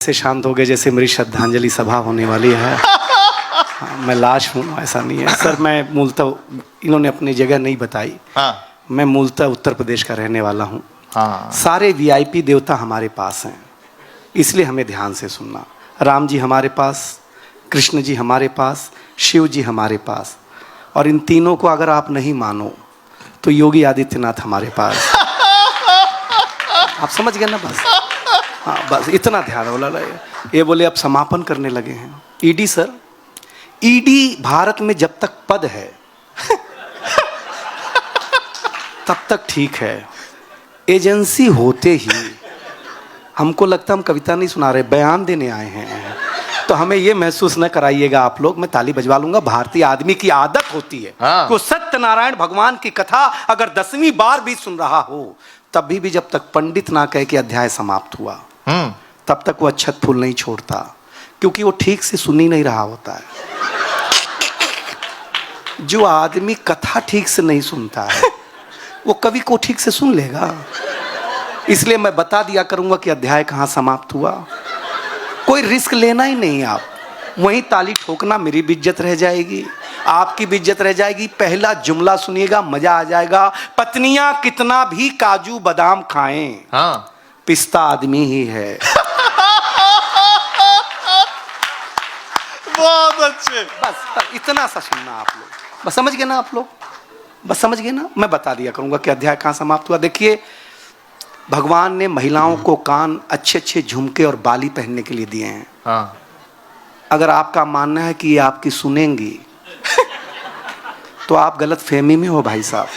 से शांत हो गए जैसे मेरी श्रद्धांजलि सभा होने वाली है। हाँ, मैं लाश हूँ, ऐसा नहीं है सर। मैं मूलतः, इन्होंने अपनी जगह नहीं बताई। हाँ। मैं मूलतः उत्तर प्रदेश का रहने वाला हूँ। हाँ। सारे वीआईपी देवता हमारे पास हैं, इसलिए हमें ध्यान से सुनना। राम जी हमारे पास, कृष्ण जी हमारे पास, शिव जी हमारे पास, और इन तीनों को अगर आप नहीं मानो तो योगी आदित्यनाथ हमारे पास। आप समझ गए ना? बस हाँ, बस इतना ध्यान बोला। ये बोले अब समापन करने लगे हैं। ईडी सर, ईडी भारत में जब तक पद है तब तक ठीक है। एजेंसी होते ही हमको लगता हम कविता नहीं सुना रहे, बयान देने आए हैं। तो हमें ये महसूस न कराइएगा आप लोग, मैं ताली बजवा लूंगा। भारतीय आदमी की आदत होती है कि सत्यनारायण भगवान की कथा अगर 10वीं बार भी सुन रहा हो तभी भी जब तक पंडित ना कहे कि अध्याय समाप्त हुआ तब तक वो अच्छत फूल नहीं छोड़ता, क्योंकि वो ठीक से सुन ही नहीं रहा होता है। जो आदमी कथा ठीक से नहीं सुनता है वो कवि को ठीक से सुन लेगा। इसलिए मैं बता दिया करूंगा कि अध्याय कहाँ समाप्त हुआ। कोई रिस्क लेना ही नहीं। आप वहीं ताली ठोकना, मेरी भी इज्जत रह जाएगी, आपकी भी इज्जत रह जाएगी। पहला जुमला सुनिएगा, मजा आ जाएगा। पत्नियां कितना भी काजू बादाम खाएं, हाँ, पिस्ता आदमी ही है। बहुत अच्छे। बस इतना सा सुनना आप लोग। बस समझ गए ना आप लोग? बस समझ गए ना? मैं बता दिया करूंगा कि अध्याय कहाँ समाप्त हुआ। देखिए, भगवान ने महिलाओं को कान, अच्छे अच्छे झुमके और बाली पहनने के लिए दिए हैं। हाँ। अगर आपका मानना है कि ये आपकी सुनेंगी तो आप गलत फहमी में हो भाई साहब।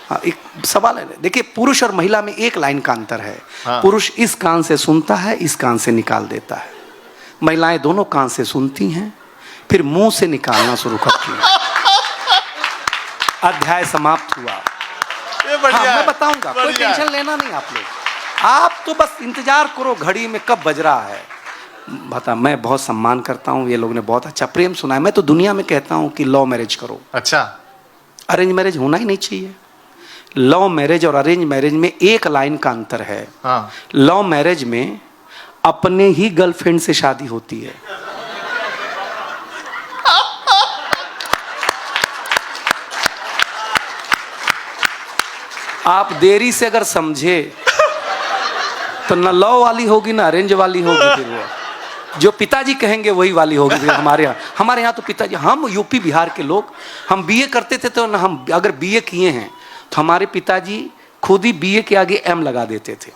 हाँ, एक सवाल है। देखिए, पुरुष और महिला में एक लाइन का अंतर है। हाँ। पुरुष इस कान से सुनता है, इस कान से निकाल देता है। महिलाएं दोनों कान से सुनती हैं, फिर मुंह से निकालना शुरू करती हैं। अध्याय समाप्त हुआ। ये बढ़िया। हाँ, मैं बताऊंगा, कोई टेंशन लेना नहीं आप लोग। आप तो बस इंतजार करो घड़ी में कब बज रहा है। बता, मैं बहुत सम्मान करता हूँ, ये लोग ने बहुत अच्छा प्रेम सुना है। मैं तो दुनिया में कहता हूँ कि लव मैरिज करो। अच्छा। अरेंज मैरिज होना ही नहीं चाहिए। लव मैरिज और अरेंज मैरिज में एक लाइन का अंतर है। हाँ। लव मैरिज में अपने ही गर्लफ्रेंड से शादी होती है। आप देरी से अगर समझे तो न लव वाली होगी ना अरेंज वाली होगी। फिर वो जो पिताजी कहेंगे वही वाली होगी। फिर हमारे यहाँ तो पिताजी, हम यूपी बिहार के लोग, हम बीए करते थे तो न, हम अगर बीए किए हैं तो हमारे पिताजी खुद ही बीए के आगे एम लगा देते थे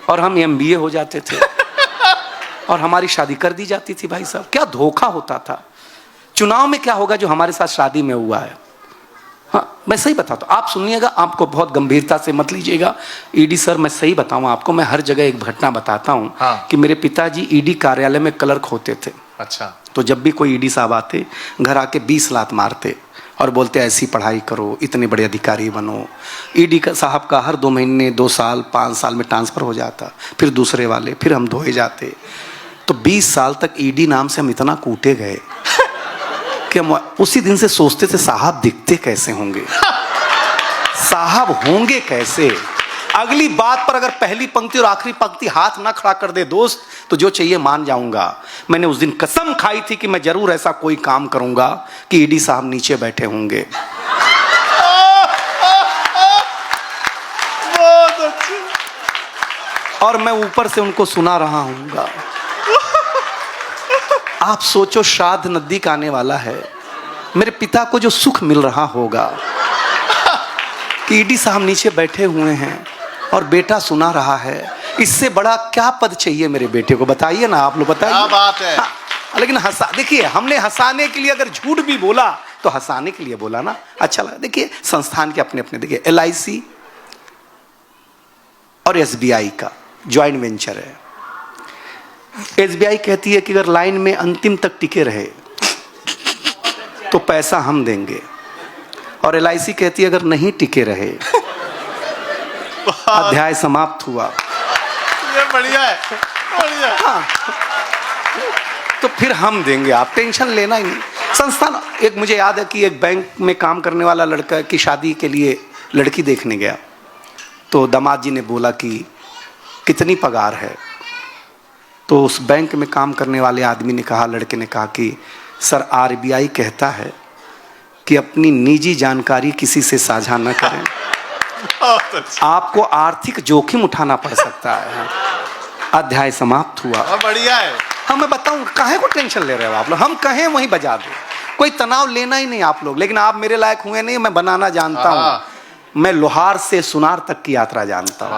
और हम एमबीए हो जाते थे और हमारी शादी कर दी जाती थी। भाई साहब, क्या धोखा होता था। चुनाव में क्या होगा जो हमारे साथ शादी में हुआ है। हाँ, मैं सही बताता हूँ, आप सुनिएगा, आपको बहुत गंभीरता से मत लीजिएगा। ईडी सर, मैं सही बताऊँ आपको, मैं हर जगह एक घटना बताता हूँ। हाँ। कि मेरे पिताजी ईडी कार्यालय में क्लर्क होते थे। अच्छा। तो जब भी कोई ईडी साहब आते, घर आके 20 लात मारते और बोलते ऐसी पढ़ाई करो, इतने बड़े अधिकारी बनो। ईडी का साहब का हर 2 महीने, 2 साल, 5 साल में ट्रांसफर हो जाता, फिर दूसरे वाले, फिर हम धोए जाते। तो 20 साल तक ईडी नाम से हम इतना कूटे गए कि हम उसी दिन से सोचते थे साहब दिखते कैसे होंगे, साहब होंगे कैसे। अगली बात पर अगर पहली पंक्ति और आखिरी पंक्ति हाथ ना खड़ा कर दे दोस्त, तो जो चाहिए मान जाऊंगा। मैंने उस दिन कसम खाई थी कि मैं जरूर ऐसा कोई काम करूंगा कि ईडी साहब नीचे बैठे होंगे। और मैं ऊपर से उनको सुना रहा हूँगा। आप सोचो, श्राद्ध नजदीक आने वाला है, मेरे पिता को जो सुख मिल रहा होगा कि ईडी साहब नीचे बैठे हुए हैं और बेटा सुना रहा है। इससे बड़ा क्या पद चाहिए मेरे बेटे को? बताइए ना आप लोग, बताइए। क्या बात है। हाँ, लेकिन देखिए, हमने हंसाने के लिए अगर झूठ भी बोला तो हंसाने के लिए बोला ना, अच्छा लगा। देखिए, संस्थान के अपने अपने, देखिए LIC और SBI का ज्वाइंट वेंचर है। SBI कहती है कि अगर लाइन में अंतिम तक टिके रहे तो पैसा हम देंगे, और LIC कहती है अगर नहीं टिके रहे अध्याय समाप्त हुआ। ये बढ़िया है, बढ़िया। हाँ, तो फिर हम देंगे, आप टेंशन लेना ही नहीं। संस्थान, एक मुझे याद है कि एक बैंक में काम करने वाला लड़का की शादी के लिए लड़की देखने गया, तो दामाद जी ने बोला कि कितनी पगार है। तो उस बैंक में काम करने वाले आदमी ने कहा, लड़के ने कहा कि सर आरबीआई कहता है कि अपनी निजी जानकारी किसी से साझा न करें, बहुत अच्छा। आपको आर्थिक जोखिम उठाना पड़ सकता है। अध्याय समाप्त हुआ। बढ़िया है। हाँ मैं बताऊं, काहे को टेंशन ले रहे हो आप लोग, हम कहें वहीं बजा दो, कोई तनाव लेना ही नहीं आप लोग। लेकिन आप मेरे लायक हुए नहीं, मैं बनाना जानता हूं। मैं लोहार से सुनार तक की यात्रा जानता हूं।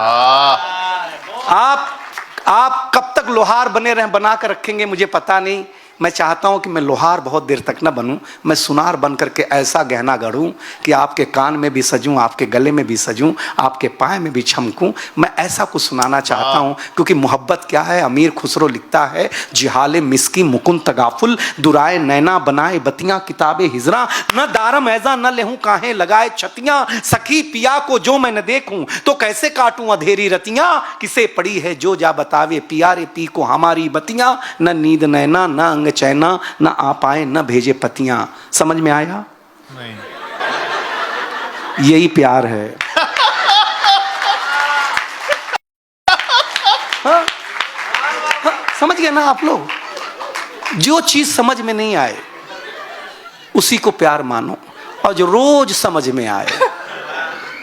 आप कब तक लोहार बने रहे, बना कर रखेंगे मुझे पता नहीं। मैं चाहता हूं कि मैं लोहार बहुत देर तक ना बनूं, मैं सुनार बन करके ऐसा गहना गढ़ूं कि आपके कान में भी सजूं, आपके गले में भी सजूं, आपके पाए में भी छमकूं। मैं ऐसा कुछ सुनाना चाहता हूं, क्योंकि मोहब्बत क्या है। अमीर खुसरो लिखता है, जिहाले मिस्की मुकुन तगाफुल, दुराए नैना बनाए बतियां किताबे हिजरा, न दारम ऐजा न लेहूं काहे लगाए छतियां, सखी पिया को जो मैं न देखूं तो कैसे काटूं अधेरी रतियां, किसे पड़ी है जो जा बतावे पिया रे पी को हमारी बतियां, न नींद नैना न चैना न आ पाए न भेजे पतियां। समझ में आया? नहीं। यही प्यार है। हाँ? हाँ, समझ गए ना आप लोग? जो चीज समझ में नहीं आए उसी को प्यार मानो, और जो रोज समझ में आए,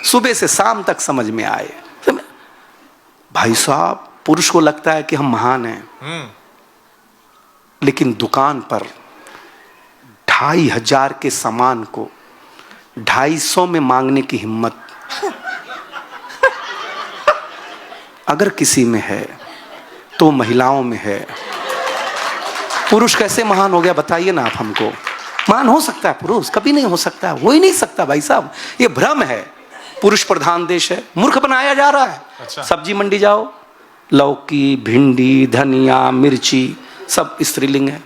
सुबह से शाम तक समझ में आए। भाई साहब, पुरुष को लगता है कि हम महान हैं, लेकिन दुकान पर 2500 के सामान को 250 में मांगने की हिम्मत अगर किसी में है तो महिलाओं में है। पुरुष कैसे महान हो गया बताइए ना आप हमको। महान हो सकता है पुरुष? कभी नहीं हो सकता, हो ही नहीं सकता भाई साहब, ये भ्रम है। पुरुष प्रधान देश है, मूर्ख बनाया जा रहा है। अच्छा। सब्जी मंडी जाओ, लौकी भिंडी धनिया मिर्ची सब स्त्रीलिंग है।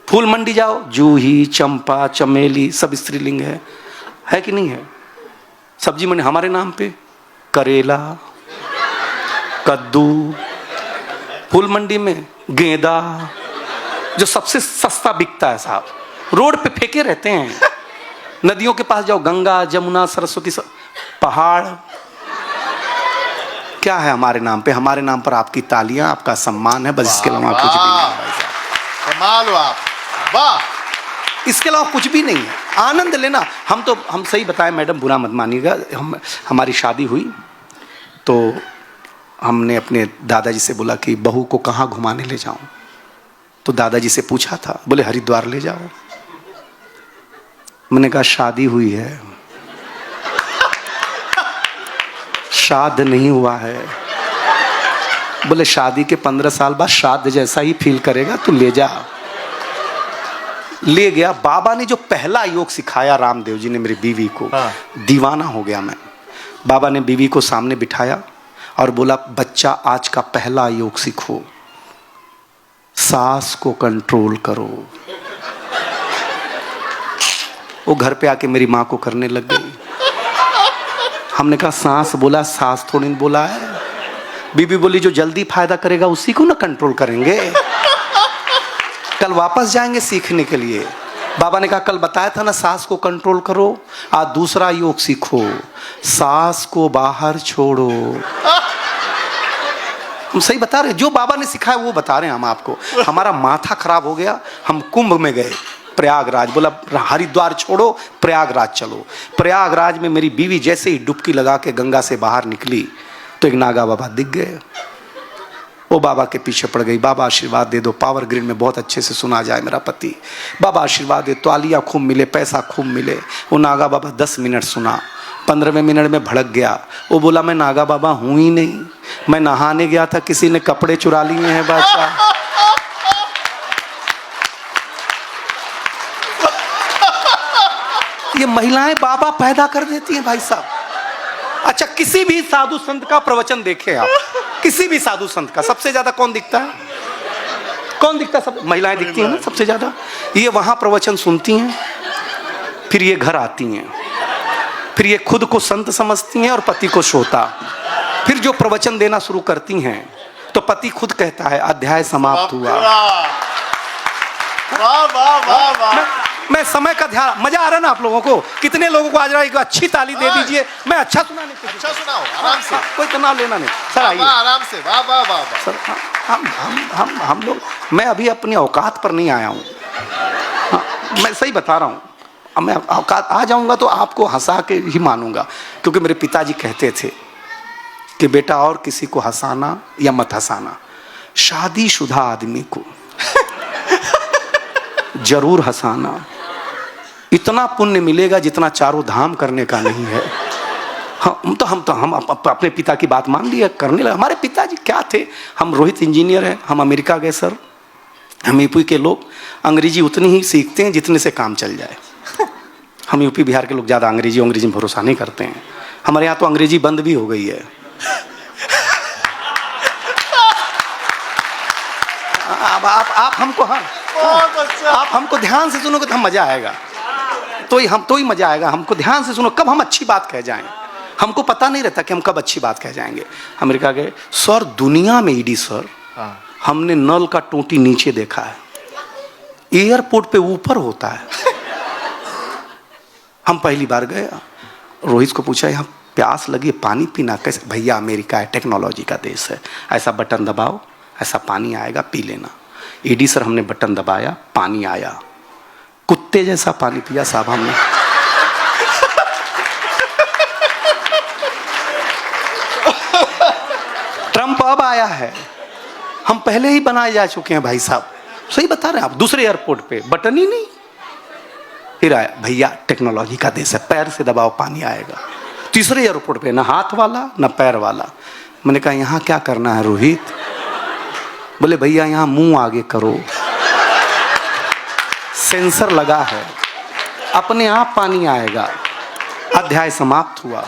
फूल मंडी जाओ, जूही चंपा चमेली सब स्त्रीलिंग है कि नहीं है? सब्जी मंडी हमारे नाम पे करेला कद्दू, फूल मंडी में गेंदा, जो सबसे सस्ता बिकता है साहब, रोड पे फेंके रहते हैं। नदियों के पास जाओ, गंगा जमुना सरस्वती पहाड़, क्या है हमारे नाम पे? हमारे नाम पर आपकी तालियां, आपका सम्मान है, बस इसके अलावा कुछ भी नहीं है भाई साहब। कमाल हो आप, वाह। इसके अलावा कुछ भी नहीं है, आनंद लेना। हम सही बताएं मैडम, बुरा मत मानिएगा, हमारी शादी हुई तो हमने अपने दादाजी से बोला कि बहू को कहाँ घुमाने ले जाऊं, तो दादाजी से पूछा था, बोले हरिद्वार ले जाओ। मैंने कहा शादी हुई है, शाद नहीं हुआ है। बोले शादी के 15 साल बाद शाद जैसा ही फील करेगा, तू ले जा। ले गया। बाबा ने जो पहला योग सिखाया रामदेव जी ने मेरी बीवी को, दीवाना हो गया मैं। बाबा ने बीवी को सामने बिठाया और बोला, बच्चा आज का पहला योग सीखो, सांस को कंट्रोल करो। वो घर पे आके मेरी माँ को करने लग गई। हमने कहा सांस बोला, सांस थोड़ी बोला है। बीबी बोली जो जल्दी फायदा करेगा उसी को ना कंट्रोल करेंगे, कल वापस जाएंगे सीखने के लिए। बाबा ने कहा कल बताया था ना सांस को कंट्रोल करो, आज दूसरा योग सीखो, सांस को बाहर छोड़ो। हम सही बता रहे, जो बाबा ने सिखाया वो बता रहे हैं हम आपको। हमारा माथा खराब हो गया, हम कुंभ में गए प्रयागराज, बोला हरिद्वार छोड़ो प्रयागराज चलो। प्रयागराज में मेरी बीवी जैसे ही डुबकी लगा के गंगा से बाहर निकली तो एक नागा बाबा दिख गए। वो बाबा के पीछे पड़ गई, बाबा आशीर्वाद दे दो, पावर ग्रिड में बहुत अच्छे से सुना जाए मेरा पति, बाबा आशीर्वाद दे, तालियां खूब मिले, पैसा खूब मिले। वो नागा बाबा 10 मिनट सुना, 15वें मिनट में भड़क गया। वो बोला मैं नागा बाबा हूं ही नहीं, मैं नहाने गया था, किसी ने कपड़े चुरा लिए हैं बादशाह। ये महिलाएं बाबा पैदा कर देती हैं भाई साहब। अच्छा, किसी भी साधु संत का प्रवचन देखें आप, किसी भी साधु संत का, सबसे ज्यादा कौन दिखता है? कौन दिखता है? सब महिलाएं दिखती हैं ना सबसे ज्यादा। ये वहां प्रवचन सुनती हैं, फिर ये घर आती हैं, फिर ये खुद को संत समझती हैं और पति को श्रोता। फिर जो प्रवचन देना शुरू करती हैं तो पति खुद कहता है अध्याय समाप्त हुआ। वाह वाह वाह वाह। मैं समय का ध्यान, मजा आ रहा है ना आप लोगों को? कितने लोगों को आज एक अच्छी ताली दे दीजिए। मैं अच्छा सुनाने की, अच्छा सुनाओ आराम से, कोई तनाव लेना नहीं सर। आइए आराम से, वाह वाह वाह। सर हम लोग, मैं अभी अपनी औकात पर नहीं आया हूँ। हाँ, मैं सही बता रहा हूँ। अब मैं औकात आ जाऊंगा तो आपको हंसा के ही मानूंगा, क्योंकि मेरे पिताजी कहते थे कि बेटा और किसी को हंसाना या मत हंसाना, शादीशुदा आदमी को जरूर हंसाना। इतना पुण्य मिलेगा जितना चारों धाम करने का नहीं है। हम अपने पिता की बात मान लिया, करने लगे। हमारे पिताजी क्या थे, हम रोहित इंजीनियर हैं, हम अमेरिका गए सर। हम यूपी के लोग अंग्रेजी उतनी ही सीखते हैं जितने से काम चल जाए। हम यूपी बिहार के लोग ज़्यादा अंग्रेजी में भरोसा नहीं करते हैं। हमारे यहाँ तो अंग्रेजी बंद भी हो गई है। आप हमको, हाँ, आप हमको ध्यान से सुनोगे तो हम मजा आएगा, तो ही मजा आएगा। हमको ध्यान से सुनो, कब हम अच्छी बात कह जाएं। हमको पता नहीं रहता कि हम कब अच्छी बात कह जाएंगे। अमेरिका गए सर, दुनिया में ईडी सर, हमने नल का टोटी नीचे देखा है, एयरपोर्ट पे ऊपर होता है। हम पहली बार गए, रोहित को पूछा यहाँ प्यास लगी, पानी पीना कैसे? भैया अमेरिका है, टेक्नोलॉजी का देश है, ऐसा बटन दबाओ, ऐसा पानी आएगा, पी लेना। ईडी सर, हमने बटन दबाया, पानी आया, कुत्ते जैसा पानी पिया साहब हमने। ट्रंप अब आया है, हम पहले ही बनाए जा चुके हैं भाई साहब। सही बता रहे हैं आप। दूसरे एयरपोर्ट पे बटन ही नहीं, फिर आया, भैया टेक्नोलॉजी का देश है, पैर से दबाओ पानी आएगा। तीसरे एयरपोर्ट पे ना हाथ वाला ना पैर वाला। मैंने कहा यहाँ क्या करना है रोहित? बोले भैया यहाँ मुंह आगे करो, सेंसर लगा है, अपने आप पानी आएगा। अध्याय समाप्त हुआ।